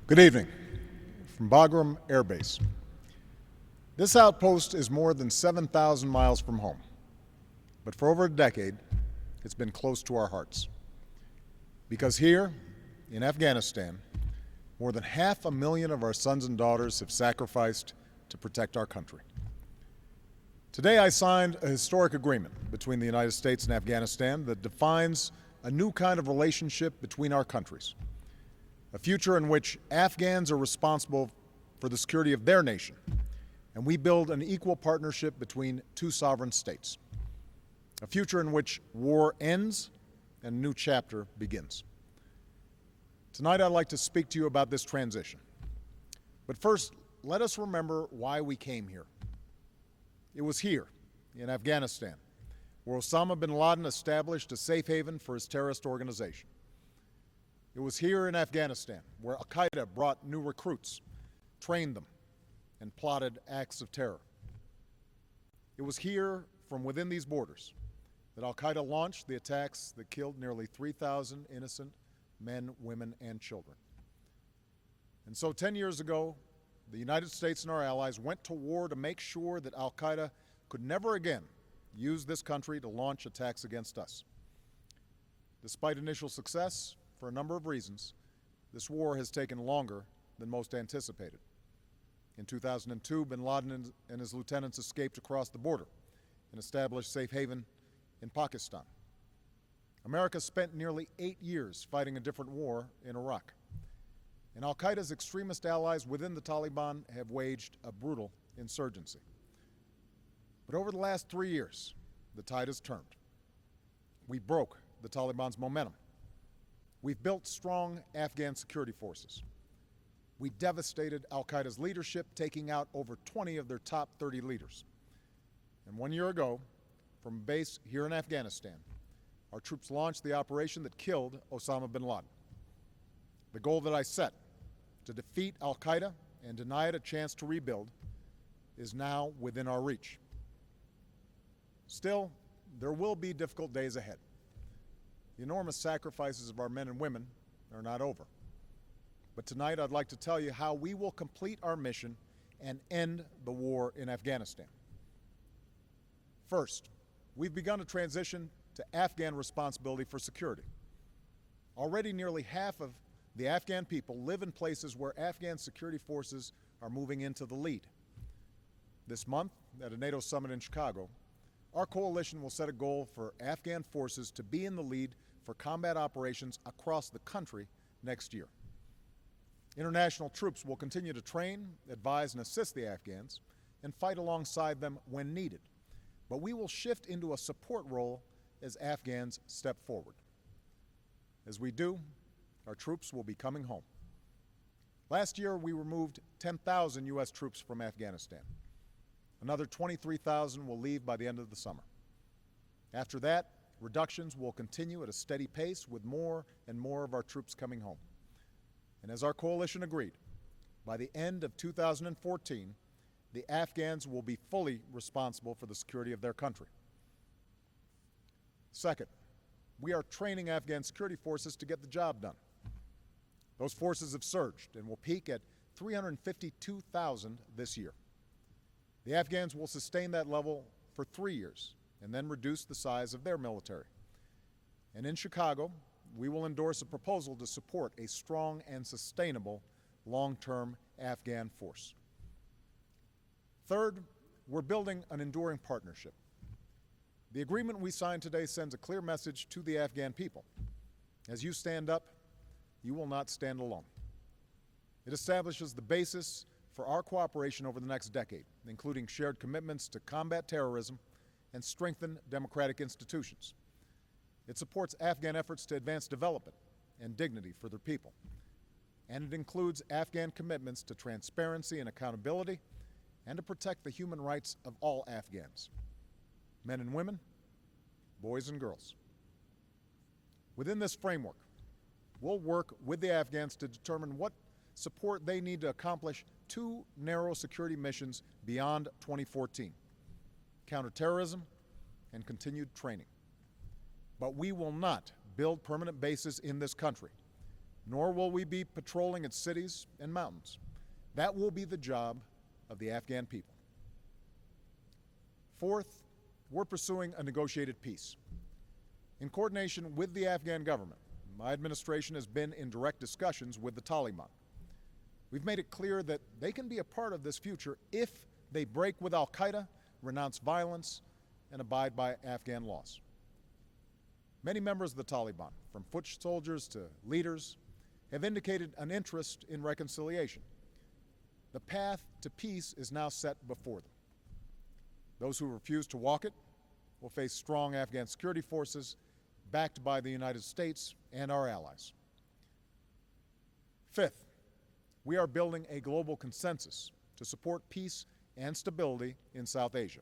Good evening from Bagram Air Base. This outpost is more than 7,000 miles from home, but for over a decade, it's been close to our hearts. Because here, in Afghanistan, more than 500,000 of our sons and daughters have sacrificed to protect our country. Today, I signed a historic agreement between the United States and Afghanistan that defines a new kind of relationship between our countries. A future in which Afghans are responsible for the security of their nation, and we build an equal partnership between two sovereign states. A future in which war ends and a new chapter begins. Tonight, I'd like to speak to you about this transition. But first, let us remember why we came here. It was here, in Afghanistan, where Osama bin Laden established a safe haven for his terrorist organization. It was here in Afghanistan where al-Qaeda brought new recruits, trained them, and plotted acts of terror. It was here, from within these borders, that al-Qaeda launched the attacks that killed nearly 3,000 innocent men, women, and children. And so 10 years ago, the United States and our allies went to war to make sure that al-Qaeda could never again use this country to launch attacks against us. Despite initial success, for a number of reasons, this war has taken longer than most anticipated. In 2002, bin Laden and his lieutenants escaped across the border and established safe haven in Pakistan. America spent nearly 8 years fighting a different war in Iraq. And al-Qaeda's extremist allies within the Taliban have waged a brutal insurgency. But over the last 3 years, the tide has turned. We broke the Taliban's momentum. We've built strong Afghan security forces. We devastated al-Qaeda's leadership, taking out over 20 of their top 30 leaders. And 1 year ago, from a base here in Afghanistan, our troops launched the operation that killed Osama bin Laden. The goal that I set, to defeat al-Qaeda and deny it a chance to rebuild, is now within our reach. Still, there will be difficult days ahead. The enormous sacrifices of our men and women are not over. But tonight I'd like to tell you how we will complete our mission and end the war in Afghanistan. First, we've begun a transition to Afghan responsibility for security. Already nearly half of the Afghan people live in places where Afghan security forces are moving into the lead. This month, at a NATO summit in Chicago, our coalition will set a goal for Afghan forces to be in the lead for combat operations across the country next year. International troops will continue to train, advise, and assist the Afghans and fight alongside them when needed. But we will shift into a support role as Afghans step forward. As we do, our troops will be coming home. Last year, we removed 10,000 U.S. troops from Afghanistan. Another 23,000 will leave by the end of the summer. After that, reductions will continue at a steady pace with more and more of our troops coming home. And as our coalition agreed, by the end of 2014, the Afghans will be fully responsible for the security of their country. Second, we are training Afghan security forces to get the job done. Those forces have surged and will peak at 352,000 this year. The Afghans will sustain that level for 3 years and then reduce the size of their military. And in Chicago, we will endorse a proposal to support a strong and sustainable long-term Afghan force. Third, we're building an enduring partnership. The agreement we signed today sends a clear message to the Afghan people. As you stand up, you will not stand alone. It establishes the basis for our cooperation over the next decade, including shared commitments to combat terrorism and strengthen democratic institutions. It supports Afghan efforts to advance development and dignity for their people. And it includes Afghan commitments to transparency and accountability and to protect the human rights of all Afghans, men and women, boys and girls. Within this framework, we'll work with the Afghans to determine what support they need to accomplish 2 narrow security missions beyond 2014: counterterrorism and continued training. But we will not build permanent bases in this country. nor will we be patrolling its cities and mountains. That will be the job of the Afghan people. Fourth, we're pursuing a negotiated peace. In coordination with the Afghan government, my administration has been in direct discussions with the Taliban. We've made it clear that they can be a part of this future if they break with al-Qaeda, renounce violence, and abide by Afghan laws. Many members of the Taliban, from foot soldiers to leaders, have indicated an interest in reconciliation. The path to peace is now set before them. Those who refuse to walk it will face strong Afghan security forces backed by the United States and our allies. Fifth, we are building a global consensus to support peace and stability in South Asia.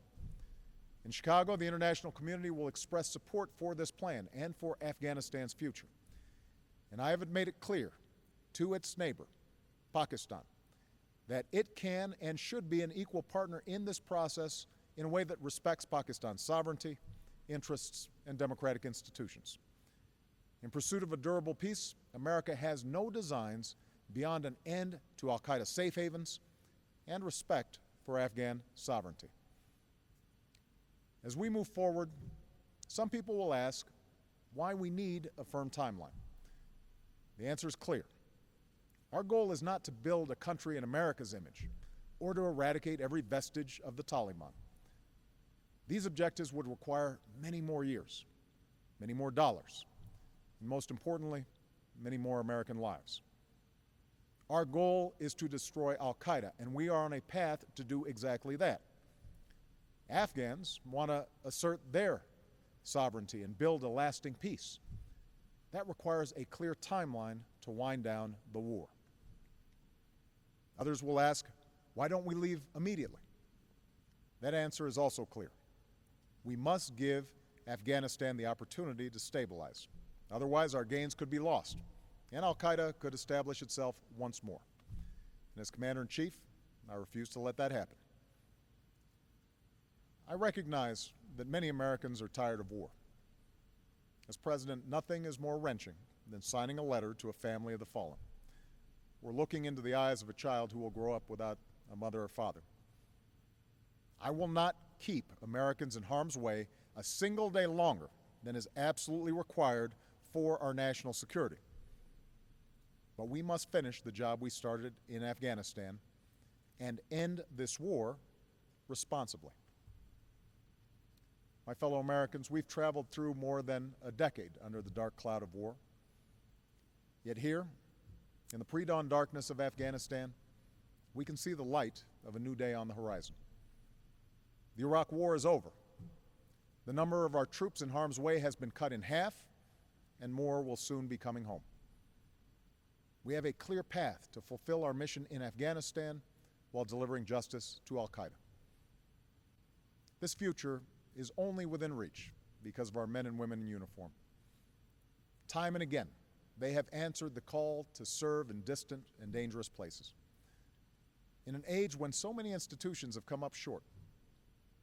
In Chicago, the international community will express support for this plan and for Afghanistan's future. And I have made it clear to its neighbor, Pakistan, that it can and should be an equal partner in this process in a way that respects Pakistan's sovereignty, interests, and democratic institutions. In pursuit of a durable peace, America has no designs beyond an end to al-Qaeda safe havens and respect for Afghan sovereignty. As we move forward, some people will ask why we need a firm timeline. The answer is clear. Our goal is not to build a country in America's image or to eradicate every vestige of the Taliban. These objectives would require many more years, many more dollars, and most importantly, many more American lives. Our goal is to destroy al-Qaeda, and we are on a path to do exactly that. Afghans want to assert their sovereignty and build a lasting peace. That requires a clear timeline to wind down the war. Others will ask, why don't we leave immediately? That answer is also clear. We must give Afghanistan the opportunity to stabilize. Otherwise, our gains could be lost, and al-Qaeda could establish itself once more. And as Commander-in-Chief, I refuse to let that happen. I recognize that many Americans are tired of war. As president, nothing is more wrenching than signing a letter to a family of the fallen. We're looking into the eyes of a child who will grow up without a mother or father. I will not keep Americans in harm's way a single day longer than is absolutely required for our national security. But we must finish the job we started in Afghanistan and end this war responsibly. My fellow Americans, we've traveled through more than a decade under the dark cloud of war. Yet here, in the pre-dawn darkness of Afghanistan, we can see the light of a new day on the horizon. The Iraq War is over. The number of our troops in harm's way has been cut in half, and more will soon be coming home. We have a clear path to fulfill our mission in Afghanistan while delivering justice to al-Qaeda. This future is only within reach because of our men and women in uniform. Time and again, they have answered the call to serve in distant and dangerous places. In an age when so many institutions have come up short,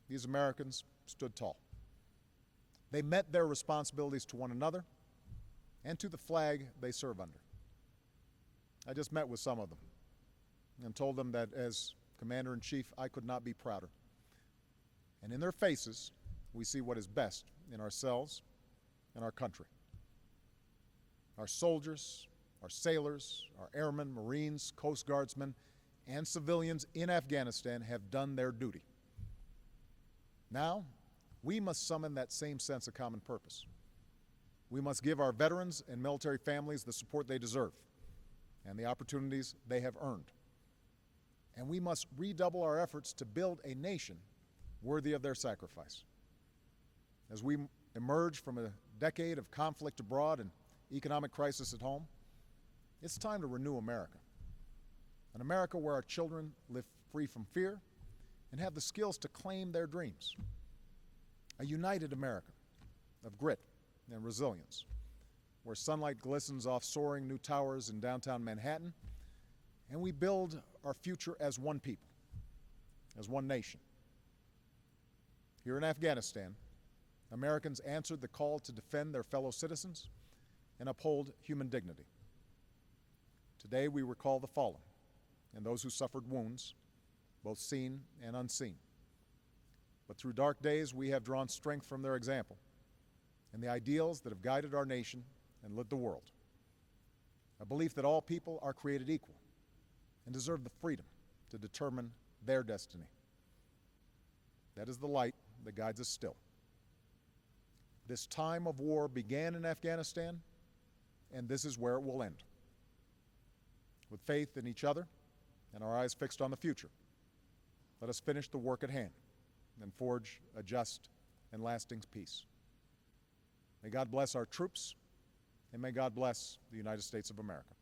these Americans stood tall. They met their responsibilities to one another and to the flag they serve under. I just met with some of them and told them that as Commander-in-Chief, I could not be prouder. And in their faces, we see what is best in ourselves and our country. Our soldiers, our sailors, our airmen, Marines, Coast Guardsmen, and civilians in Afghanistan have done their duty. Now, we must summon that same sense of common purpose. We must give our veterans and military families the support they deserve and the opportunities they have earned. And we must redouble our efforts to build a nation worthy of their sacrifice. As we emerge from a decade of conflict abroad and economic crisis at home, it's time to renew America. An America where our children live free from fear and have the skills to claim their dreams. A united America of grit and resilience, where sunlight glistens off soaring new towers in downtown Manhattan, and we build our future as one people, as one nation. Here in Afghanistan, Americans answered the call to defend their fellow citizens and uphold human dignity. Today we recall the fallen and those who suffered wounds, both seen and unseen. But through dark days we have drawn strength from their example and the ideals that have guided our nation and lit the world. A belief that all people are created equal and deserve the freedom to determine their destiny. That is the light that guides us still. This time of war began in Afghanistan, and this is where it will end. With faith in each other and our eyes fixed on the future, let us finish the work at hand and forge a just and lasting peace. May God bless our troops, and may God bless the United States of America.